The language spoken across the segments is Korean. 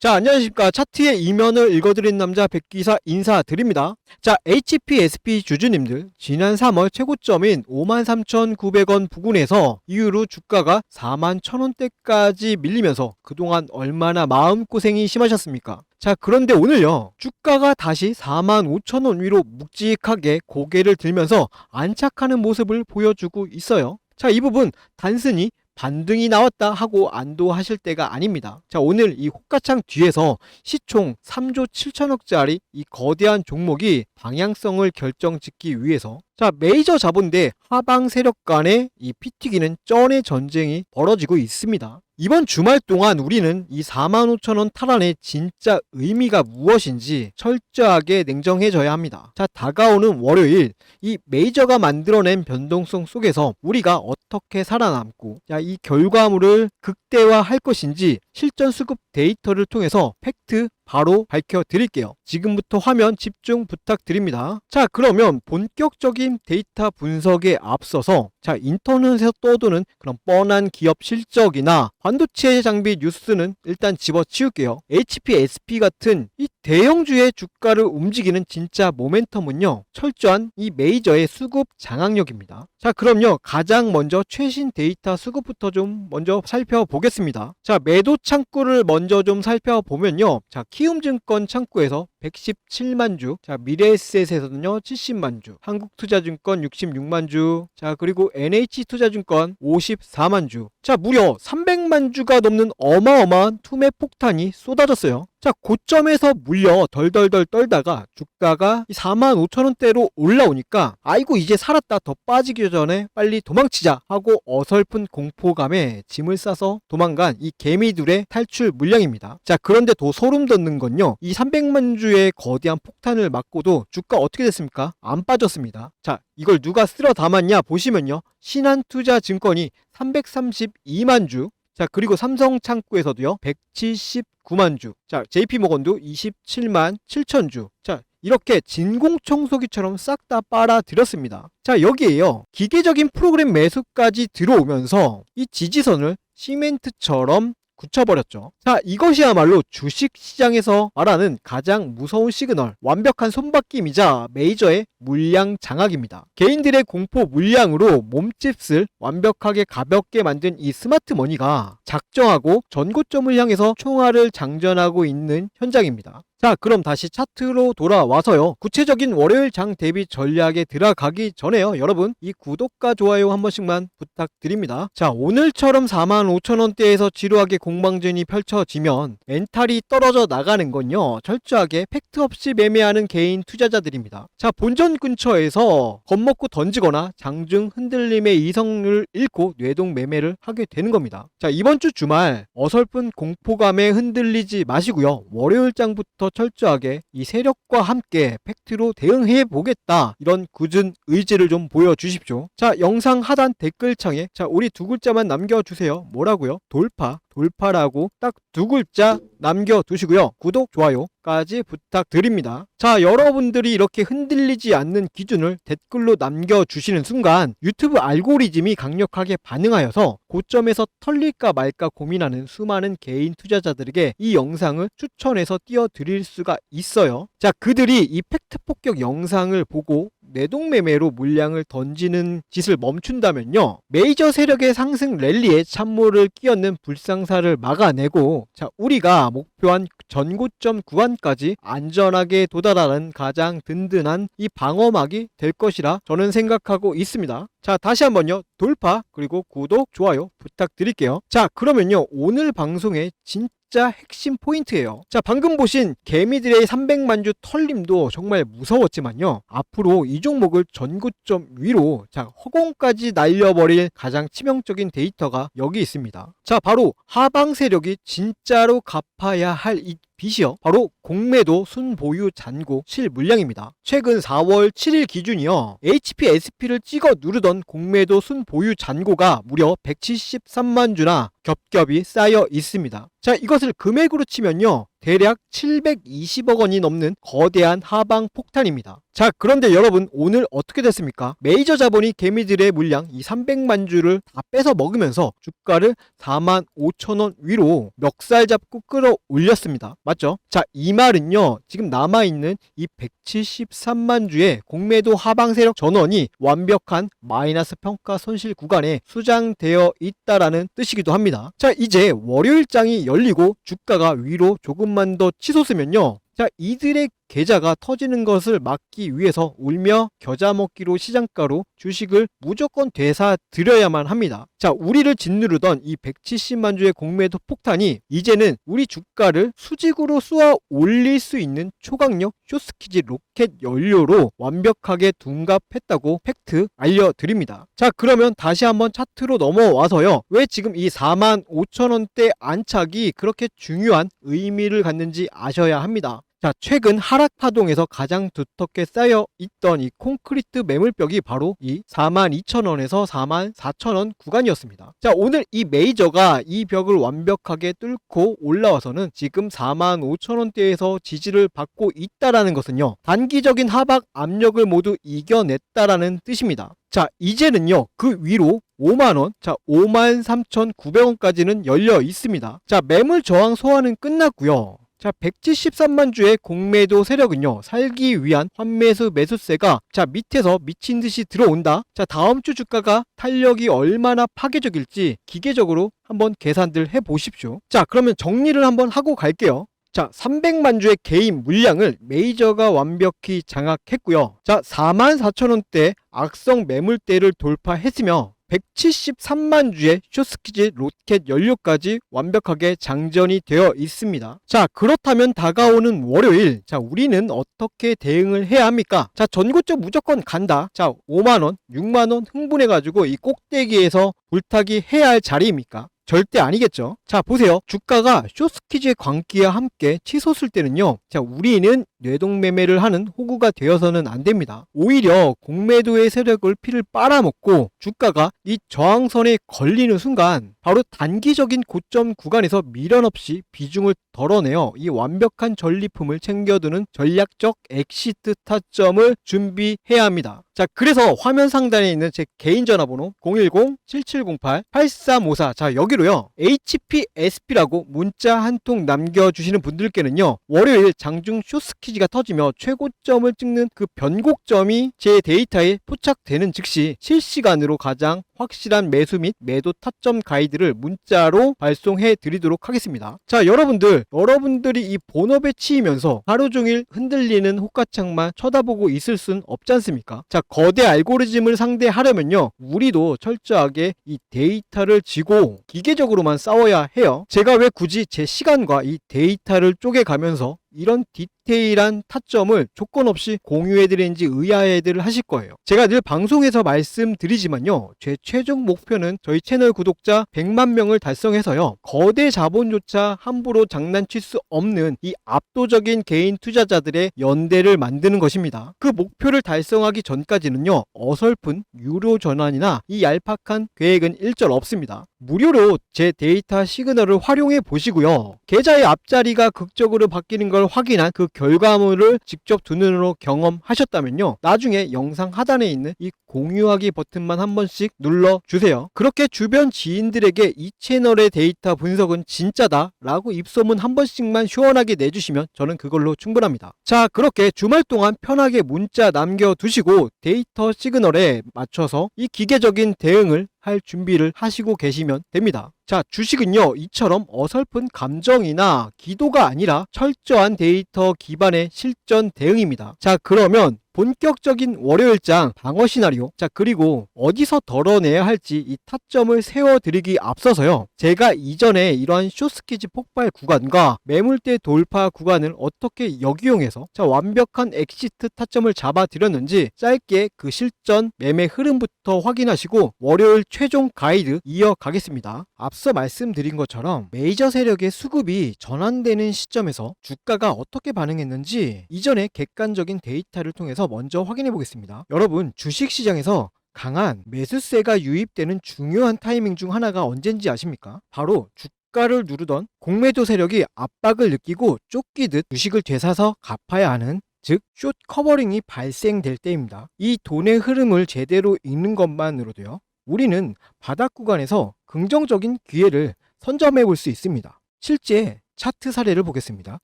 자, 안녕하십니까. 차트의 이면을 읽어드린 남자 백기사 인사드립니다. 자, HPSP 주주님들, 지난 3월 최고점인 53,900원 부근에서 이후로 주가가 41,000원대까지 밀리면서 그동안 얼마나 마음고생이 심하셨습니까? 자, 그런데 오늘요, 주가가 다시 45,000원 위로 묵직하게 고개를 들면서 안착하는 모습을 보여주고 있어요. 자, 이 부분 단순히 반등이 나왔다 하고 안도하실 때가 아닙니다. 자, 오늘 이 호가창 뒤에서 시총 3조 7천억짜리 이 거대한 종목이 방향성을 결정짓기 위해서, 자, 메이저 자본대 하방 세력 간의 이 피튀기는 쩐의 전쟁이 벌어지고 있습니다. 이번 주말 동안 우리는 이 45,000원 탈환의 진짜 의미가 무엇인지 철저하게 냉정해져야 합니다. 자, 다가오는 월요일, 이 메이저가 만들어낸 변동성 속에서 우리가 어떻게 살아남고, 자, 이 결과물을 극대화할 것인지 실전 수급 데이터를 통해서 팩트 바로 밝혀드릴게요. 지금부터 화면 집중 부탁드립니다. 자, 그러면 본격적인 데이터 분석에 앞서서, 자, 인터넷에서 떠도는 그런 뻔한 기업 실적이나 반도체 장비 뉴스는 일단 집어치울게요. HPSP 같은 이 대형주의 주가를 움직이는 진짜 모멘텀은요, 철저한 이 메이저의 수급 장악력입니다. 자, 그럼요, 가장 먼저 최신 데이터 수급부터 좀 먼저 살펴보겠습니다. 자, 매도 창구를 먼저 좀 살펴보면요, 자, 키움증권 창구에서 117만 주, 자, 미래에셋에서는요 70만 주, 한국투자증권 66만 주, 자, 그리고 NH투자증권 54만 주, 자, 무려 300만 주가 넘는 어마어마한 투매 폭탄이 쏟아졌어요. 자, 고점에서 물려 덜덜덜 떨다가 주가가 45,000원대로 올라오니까 아이고 이제 살았다, 더 빠지기 전에 빨리 도망치자 하고 어설픈 공포감에 짐을 싸서 도망간 이 개미들의 탈출 물량입니다. 자, 그런데 더 소름 돋는 건요, 이 300만 주의 거대한 폭탄을 맞고도 주가 어떻게 됐습니까? 안 빠졌습니다. 자, 이걸 누가 쓸어 담았냐 보시면요, 신한투자증권이 332만 주, 자, 그리고 삼성 창구에서도요 179만 주, 자, JP모건도 27만 7천 주, 자, 이렇게 진공청소기처럼 싹 다 빨아들였습니다. 자, 여기에요, 기계적인 프로그램 매수까지 들어오면서 이 지지선을 시멘트처럼 굳혀버렸죠. 자, 이것이야말로 주식시장에서 말하는 가장 무서운 시그널, 완벽한 손바뀜이자 메이저의 물량 장악입니다. 개인들의 공포 물량으로 몸집을 완벽하게 가볍게 만든 이 스마트머니가 작정하고 전고점을 향해서 총알을 장전하고 있는 현장입니다. 자, 그럼 다시 차트로 돌아와서요, 구체적인 월요일 장 대비 전략에 들어가기 전에요, 여러분 이 구독과 좋아요 한 번씩만 부탁드립니다. 자, 오늘처럼 45,000원대에서 지루하게 공방전이 펼쳐지면 멘탈이 떨어져 나가는 건요, 철저하게 팩트 없이 매매하는 개인 투자자들입니다. 자, 본전 근처에서 겁먹고 던지거나 장중 흔들림의 이성을 잃고 뇌동 매매를 하게 되는 겁니다. 자, 이번 주 주말 어설픈 공포감에 흔들리지 마시고요, 월요일 장부터 철저하게 이 세력과 함께 팩트로 대응해 보겠다, 이런 굳은 의지를 좀 보여주십시오. 자, 영상 하단 댓글창에, 자, 우리 두 글자만 남겨주세요. 뭐라고요? 돌파라고 딱 두 글자 남겨두시고요, 구독, 좋아요까지 부탁드립니다. 자, 여러분들이 이렇게 흔들리지 않는 기준을 댓글로 남겨주시는 순간 유튜브 알고리즘이 강력하게 반응하여서 고점에서 털릴까 말까 고민하는 수많은 개인 투자자들에게 이 영상을 추천해서 띄워드릴 수가 있어요. 자, 그들이 이 팩트 폭격 영상을 보고 내동매매로 물량을 던지는 짓을 멈춘다면요, 메이저 세력의 상승 랠리에 찬물을 끼얹는 불상사를 막아내고, 자, 우리가 목표한 전고점 구간까지 안전하게 도달하는 가장 든든한 이 방어막이 될 것이라 저는 생각하고 있습니다. 자, 다시 한번요, 돌파 그리고 구독, 좋아요 부탁드릴게요. 자, 그러면요, 오늘 방송의 진짜 핵심 포인트예요. 자, 방금 보신 개미들의 300만 주 털림도 정말 무서웠지만요, 앞으로 이 종목을 전고점 위로, 자, 허공까지 날려버릴 가장 치명적인 데이터가 여기 있습니다. 자, 바로 하방 세력이 진짜로 갚아야 할 이 빚이요, 바로 공매도 순보유 잔고 실물량입니다. 최근 4월 7일 기준이요, HPSP를 찍어 누르던 공매도 순보유 잔고가 무려 173만 주나 겹겹이 쌓여 있습니다. 자, 이것을 금액으로 치면요, 대략 720억 원이 넘는 거대한 하방 폭탄입니다. 자, 그런데 여러분, 오늘 어떻게 됐습니까? 메이저 자본이 개미들의 물량 이 300만 주를 다 뺏어 먹으면서 주가를 45,000원 위로 멱살 잡고 끌어올렸습니다. 맞죠? 자, 이 말은요, 지금 남아있는 이 173만 주의 공매도 하방 세력 전원이 완벽한 마이너스 평가 손실 구간에 수장되어 있다라는 뜻이기도 합니다. 자, 이제 월요일장이 열리고 주가가 위로 조금만 더 치솟으면요, 자, 이들의 계좌가 터지는 것을 막기 위해서 울며 겨자 먹기로 시장가로 주식을 무조건 되사드려야만 합니다. 자, 우리를 짓누르던 이 170만 주의 공매도 폭탄이 이제는 우리 주가를 수직으로 쏘아 올릴 수 있는 초강력 쇼스키지 로켓 연료로 완벽하게 둔갑했다고 팩트 알려드립니다. 자, 그러면 다시 한번 차트로 넘어와서요, 왜 지금 이 45,000원대 안착이 그렇게 중요한 의미를 갖는지 아셔야 합니다. 자, 최근 하락 파동에서 가장 두텁게 쌓여 있던 이 콘크리트 매물벽이 바로 이 42,000원에서 44,000원 구간이었습니다. 자, 오늘 이 메이저가 이 벽을 완벽하게 뚫고 올라와서는 지금 45,000원대에서 지지를 받고 있다라는 것은요, 단기적인 하락 압력을 모두 이겨냈다라는 뜻입니다. 자, 이제는요, 그 위로 5만원, 자, 53,900원까지는 열려 있습니다. 자, 매물 저항 소화는 끝났고요. 자, 173만 주의 공매도 세력은요, 살기 위한 환매수 매수세가 자, 밑에서 미친 듯이 들어온다. 자, 다음 주 주가가 탄력이 얼마나 파괴적일지 기계적으로 한번 계산들 해 보십시오. 자, 그러면 정리를 한번 하고 갈게요. 자, 300만 주의 개인 물량을 메이저가 완벽히 장악했고요. 자, 44,000원대 악성 매물대를 돌파했으며 173만 주의 쇼스키지 로켓 연료까지 완벽하게 장전이 되어 있습니다. 자, 그렇다면 다가오는 월요일, 자, 우리는 어떻게 대응을 해야 합니까? 자, 전고점 무조건 간다. 자, 5만원, 6만원 흥분해가지고 이 꼭대기에서 불타기 해야 할 자리입니까? 절대 아니겠죠. 자, 보세요. 주가가 쇼스키즈의 광기와 함께 치솟을 때는요, 자, 우리는 뇌동매매를 하는 호구가 되어서는 안 됩니다. 오히려 공매도의 세력을 피를 빨아먹고 주가가 이 저항선에 걸리는 순간 바로 단기적인 고점 구간에서 미련 없이 비중을 덜어내어 이 완벽한 전리품을 챙겨두는 전략적 엑시트 타점을 준비해야 합니다. 자, 그래서 화면 상단에 있는 제 개인 전화번호 010-7708-8354, 자, 여기로요, HPSP라고 문자 한 통 남겨주시는 분들께는요, 월요일 장중 쇼스키지가 터지며 최고점을 찍는 그 변곡점이 제 데이터에 포착되는 즉시 실시간으로 가장 확실한 매수 및 매도 타점 가이드를 문자로 발송해 드리도록 하겠습니다. 자, 여러분들이 이 본업에 치이면서 하루 종일 흔들리는 호가창만 쳐다보고 있을 순 없지 않습니까? 자, 거대 알고리즘을 상대하려면요, 우리도 철저하게 이 데이터를 쥐고 기계적으로만 싸워야 해요. 제가 왜 굳이 제 시간과 이 데이터를 쪼개가면서 이런 디테일한 타점을 조건 없이 공유해드리는지 의아해들 하실 거예요. 제가 늘 방송에서 말씀드리지만요, 제 최종 목표는 저희 채널 구독자 100만 명을 달성해서요, 거대 자본조차 함부로 장난칠 수 없는 이 압도적인 개인 투자자들의 연대를 만드는 것입니다. 그 목표를 달성하기 전까지는요, 어설픈 유료 전환이나 이 얄팍한 계획은 일절 없습니다. 무료로 제 데이터 시그널을 활용해 보시고요, 계좌의 앞자리가 극적으로 바뀌는 걸 확인한 그 결과물을 직접 두 눈으로 경험하셨다면요, 나중에 영상 하단에 있는 이 공유하기 버튼만 한 번씩 눌러주세요. 그렇게 주변 지인들에게 이 채널의 데이터 분석은 진짜다 라고 입소문 한 번씩만 시원하게 내주시면 저는 그걸로 충분합니다. 자, 그렇게 주말 동안 편하게 문자 남겨두시고 데이터 시그널에 맞춰서 이 기계적인 대응을 할 준비를 하시고 계시면 됩니다. 자, 주식은요, 이처럼 어설픈 감정이나 기도가 아니라 철저한 데이터 기반의 실전 대응입니다. 자, 그러면 본격적인 월요일장 방어 시나리오, 자, 그리고 어디서 덜어내야 할지 이 타점을 세워드리기 앞서서요, 제가 이전에 이러한 쇼스키지 폭발 구간과 매물대 돌파 구간을 어떻게 역이용해서 자, 완벽한 엑시트 타점을 잡아드렸는지 짧게 그 실전 매매 흐름부터 확인하시고 월요일 최종 가이드 이어가겠습니다. 앞서 말씀드린 것처럼 메이저 세력의 수급이 전환되는 시점에서 주가가 어떻게 반응했는지 이전에 객관적인 데이터를 통해서 먼저 확인해 보겠습니다. 여러분, 주식시장에서 강한 매수세가 유입되는 중요한 타이밍 중 하나가 언젠지 아십니까? 바로 주가를 누르던 공매도 세력이 압박을 느끼고 쫓기듯 주식을 되사서 갚아야 하는, 즉 숏 커버링이 발생될 때입니다. 이 돈의 흐름을 제대로 읽는 것만으로도요, 우리는 바닥 구간에서 긍정적인 기회를 선점해 볼 수 있습니다. 실제 차트 사례를 보겠습니다.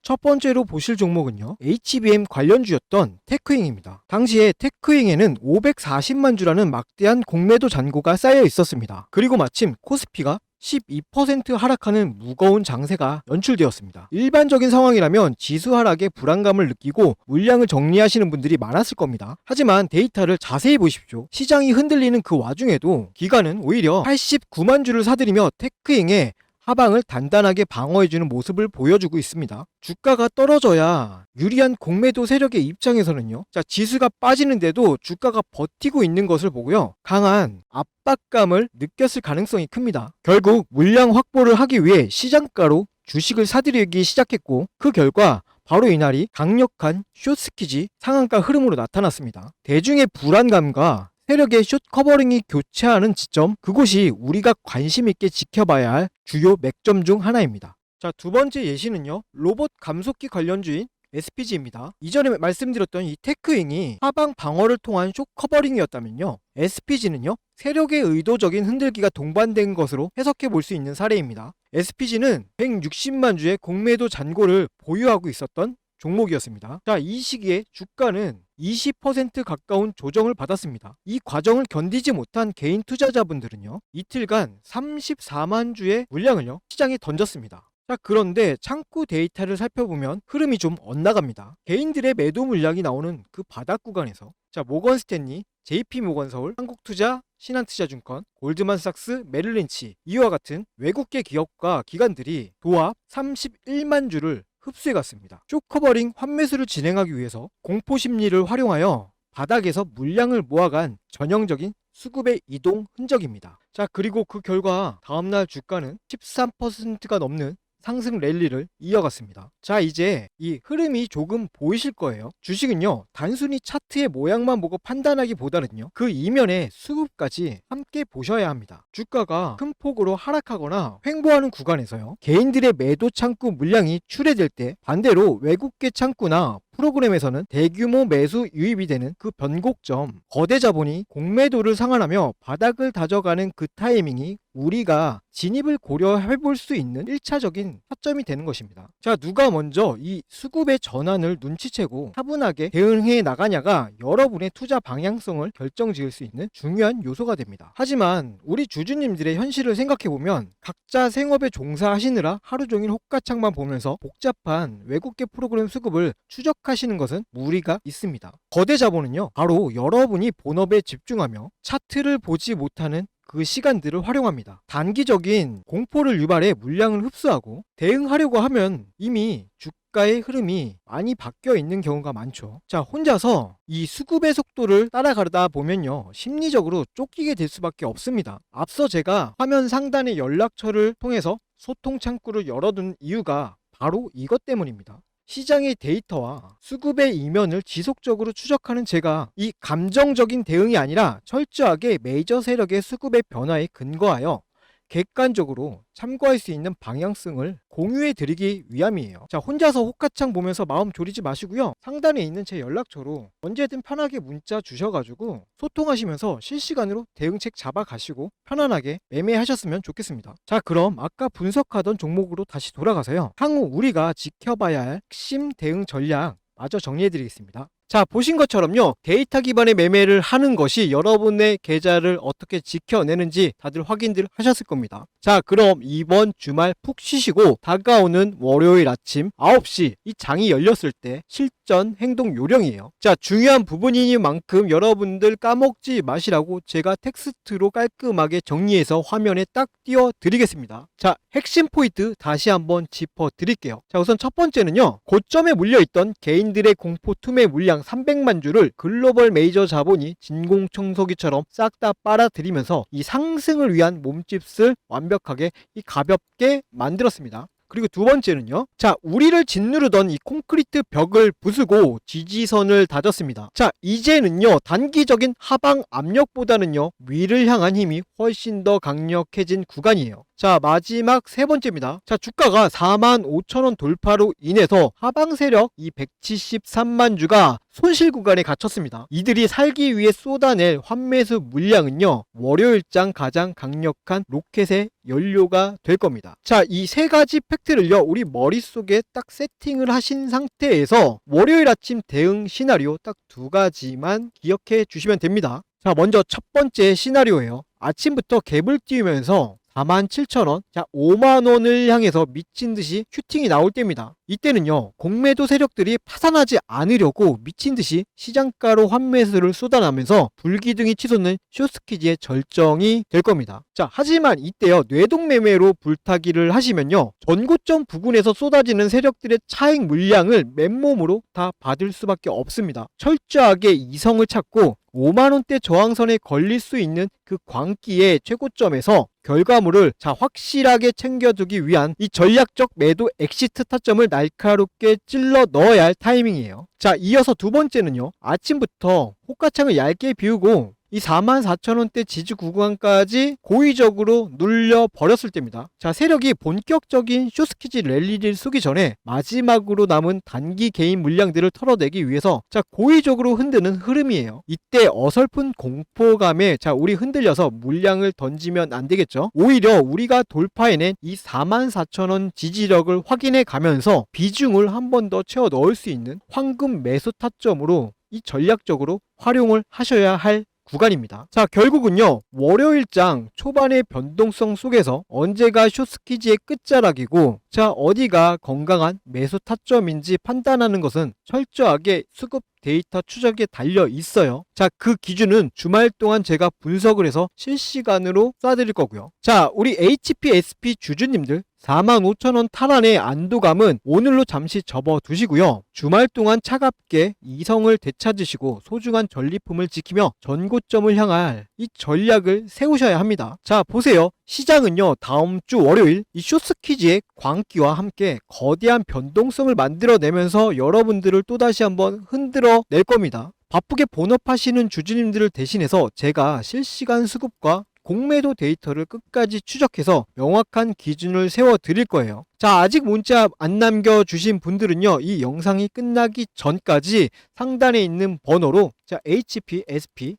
첫 번째로 보실 종목은요, HBM 관련주였던 테크잉입니다. 당시에 테크잉에는 540만 주라는 막대한 공매도 잔고가 쌓여 있었습니다. 그리고 마침 코스피가 12% 하락하는 무거운 장세가 연출되었습니다. 일반적인 상황이라면 지수 하락에 불안감을 느끼고 물량을 정리하시는 분들이 많았을 겁니다. 하지만 데이터를 자세히 보십시오. 시장이 흔들리는 그 와중에도 기관은 오히려 89만 주를 사들이며 테크잉의 하방을 단단하게 방어해주는 모습을 보여주고 있습니다. 주가가 떨어져야 유리한 공매도 세력의 입장에서는요, 지수가 빠지는데도 주가가 버티고 있는 것을 보고요, 강한 압박감을 느꼈을 가능성이 큽니다. 결국 물량 확보를 하기 위해 시장가로 주식을 사들이기 시작했고, 그 결과 바로 이날이 강력한 숏스키지 상한가 흐름으로 나타났습니다. 대중의 불안감과 세력의 숏 커버링이 교차하는 지점, 그곳이 우리가 관심 있게 지켜봐야 할 주요 맥점 중 하나입니다. 자, 두 번째 예시는요, 로봇 감속기 관련주인 SPG입니다. 이전에 말씀드렸던 이 테크잉이 하방 방어를 통한 숏 커버링이었다면요, SPG는요, 세력의 의도적인 흔들기가 동반된 것으로 해석해 볼 수 있는 사례입니다. SPG는 160만 주의 공매도 잔고를 보유하고 있었던 종목이었습니다. 자, 이 시기에 주가는 20% 가까운 조정을 받았습니다. 이 과정을 견디지 못한 개인 투자자분들은요, 이틀간 34만 주의 물량을요, 시장에 던졌습니다. 자, 그런데 창구 데이터를 살펴보면 흐름이 좀 엇나갑니다. 개인들의 매도 물량이 나오는 그 바닥 구간에서 모건 스탠리, JP모건서울, 한국투자, 신한투자증권, 골드만삭스, 메릴린치, 이와 같은 외국계 기업과 기관들이 도합 31만 주를 흡수해갔습니다. 숏커버링 환매수를 진행하기 위해서 공포심리를 활용하여 바닥에서 물량을 모아간 전형적인 수급의 이동 흔적입니다. 자, 그리고 그 결과 다음날 주가는 13%가 넘는 상승 랠리를 이어갔습니다. 자, 이제 이 흐름이 조금 보이실 거예요. 주식은요, 단순히 차트의 모양만 보고 판단하기보다는요, 그 이면의 수급까지 함께 보셔야 합니다. 주가가 큰 폭으로 하락하거나 횡보하는 구간에서요, 개인들의 매도 창구 물량이 출회될 때 반대로 외국계 창구나 프로그램에서는 대규모 매수 유입이 되는 그 변곡점, 거대 자본이 공매도를 상환하며 바닥을 다져가는 그 타이밍이 우리가 진입을 고려해 볼 수 있는 1차적인 타점이 되는 것입니다. 자, 누가 먼저 이 수급의 전환을 눈치채고 차분하게 대응해 나가냐가 여러분의 투자 방향성을 결정지을 수 있는 중요한 요소가 됩니다. 하지만 우리 주주님들의 현실을 생각해보면 각자 생업에 종사하시느라 하루 종일 호가창만 보면서 복잡한 외국계 프로그램 수급을 추적하시는 것은 무리가 있습니다. 거대 자본은요, 바로 여러분이 본업에 집중하며 차트를 보지 못하는 그 시간들을 활용합니다. 단기적인 공포를 유발해 물량을 흡수하고 대응하려고 하면 이미 주가의 흐름이 많이 바뀌어 있는 경우가 많죠. 자, 혼자서 이 수급의 속도를 따라가다 보면요, 심리적으로 쫓기게 될 수밖에 없습니다. 앞서 제가 화면 상단의 연락처를 통해서 소통 창구를 열어둔 이유가 바로 이것 때문입니다. 시장의 데이터와 수급의 이면을 지속적으로 추적하는 제가 이 감정적인 대응이 아니라 철저하게 메이저 세력의 수급의 변화에 근거하여 객관적으로 참고할 수 있는 방향성을 공유해 드리기 위함이에요. 자, 혼자서 호가창 보면서 마음 졸이지 마시고요, 상단에 있는 제 연락처로 언제든 편하게 문자 주셔가지고 소통하시면서 실시간으로 대응책 잡아가시고 편안하게 매매하셨으면 좋겠습니다. 자, 그럼 아까 분석하던 종목으로 다시 돌아가서요, 향후 우리가 지켜봐야 할 핵심 대응 전략 마저 정리해 드리겠습니다. 자, 보신 것처럼요, 데이터 기반의 매매를 하는 것이 여러분의 계좌를 어떻게 지켜내는지 다들 확인들 하셨을 겁니다. 자, 그럼 이번 주말 푹 쉬시고 다가오는 월요일 아침 9시 이 장이 열렸을 때 실전 행동 요령이에요. 자, 중요한 부분이니만큼 여러분들 까먹지 마시라고 제가 텍스트로 깔끔하게 정리해서 화면에 딱 띄워 드리겠습니다. 자, 핵심 포인트 다시 한번 짚어 드릴게요. 자, 우선 첫 번째는요, 고점에 물려있던 개인들의 공포 투매 물량 300만 주를 글로벌 메이저 자본이 진공청소기처럼 싹 다 빨아들이면서 이 상승을 위한 몸집을 완벽하게 가볍게 만들었습니다. 그리고 두 번째는요, 자, 우리를 짓누르던 이 콘크리트 벽을 부수고 지지선을 다졌습니다. 자, 이제는요, 단기적인 하방 압력보다는요, 위를 향한 힘이 훨씬 더 강력해진 구간이에요. 자, 마지막 세 번째입니다. 자, 주가가 45,000원 돌파로 인해서 하방 세력 이 173만 주가 손실 구간에 갇혔습니다. 이들이 살기 위해 쏟아낼 환매수 물량은요, 월요일장 가장 강력한 로켓의 연료가 될 겁니다. 자, 이 세 가지 팩트를요, 우리 머릿속에 딱 세팅을 하신 상태에서 월요일 아침 대응 시나리오 딱 두 가지만 기억해 주시면 됩니다. 자, 먼저 첫 번째 시나리오예요. 아침부터 갭을 띄우면서 47,000원, 자 5만원을 향해서 미친듯이 슈팅이 나올 때입니다. 이때는요, 공매도 세력들이 파산하지 않으려고 미친듯이 시장가로 환매수를 쏟아나면서 불기둥이 치솟는 숏스퀴즈의 절정이 될 겁니다. 자, 하지만 이때요, 뇌동매매로 불타기를 하시면요, 전고점 부근에서 쏟아지는 세력들의 차익 물량을 맨몸으로 다 받을 수밖에 없습니다. 철저하게 이성을 찾고 5만원대 저항선에 걸릴 수 있는 그 광기의 최고점에서 결과물을 확실하게 챙겨두기 위한 이 전략적 매도 엑시트 타점을 날카롭게 찔러 넣어야 할 타이밍이에요. 자, 이어서 두 번째는요, 아침부터 호가창을 얇게 비우고 이 44,000원대 지지 구간까지 고의적으로 눌려버렸을 때입니다. 자, 세력이 본격적인 숏스퀴즈 랠리를 쓰기 전에 마지막으로 남은 단기 개인 물량들을 털어내기 위해서 고의적으로 흔드는 흐름이에요. 이때 어설픈 공포감에 우리 흔들려서 물량을 던지면 안 되겠죠. 오히려 우리가 돌파해낸 이 44,000원 지지력을 확인해 가면서 비중을 한 번 더 채워 넣을 수 있는 황금 매수 타점으로 이 전략적으로 활용을 하셔야 할 구간입니다. 자, 결국은요, 월요일장 초반의 변동성 속에서 언제가 숏스퀴즈의 끝자락이고 어디가 건강한 매수 타점인지 판단하는 것은 철저하게 수급 데이터 추적에 달려 있어요. 자, 그 기준은 주말 동안 제가 분석을 해서 실시간으로 쏴드릴 거고요. 자, 우리 HPSP 주주님들 45,000원 탈환의 안도감은 오늘로 잠시 접어두시고요. 주말 동안 차갑게 이성을 되찾으시고 소중한 전리품을 지키며 전고점을 향할 이 전략을 세우셔야 합니다. 자, 보세요. 시장은요, 다음 주 월요일 이 숏스퀴즈의 광기와 함께 거대한 변동성을 만들어내면서 여러분들을 또다시 한번 흔들어 낼 겁니다. 바쁘게 본업하시는 주주님들을 대신해서 제가 실시간 수급과 공매도 데이터를 끝까지 추적해서 명확한 기준을 세워 드릴 거예요. 자, 아직 문자 안 남겨주신 분들은요, 이 영상이 끝나기 전까지 상단에 있는 번호로 HPSP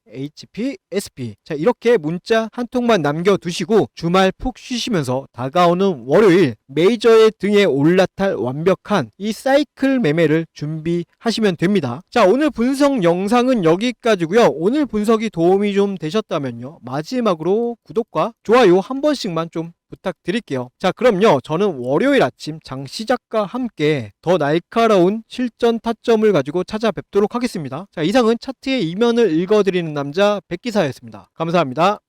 이렇게 문자 한 통만 남겨두시고 주말 푹 쉬시면서 다가오는 월요일 메이저의 등에 올라탈 완벽한 이 사이클 매매를 준비하시면 됩니다. 자, 오늘 분석 영상은 여기까지고요. 오늘 분석이 도움이 좀 되셨다면요, 마지막으로 구독과 좋아요 한 번씩만 좀 부탁드릴게요. 자, 그럼요, 저는 월요일 아침 장 시작과 함께 더 날카로운 실전 타점을 가지고 찾아뵙도록 하겠습니다. 자, 이상은 차트의 이면을 읽어드리는 남자 백기사였습니다. 감사합니다.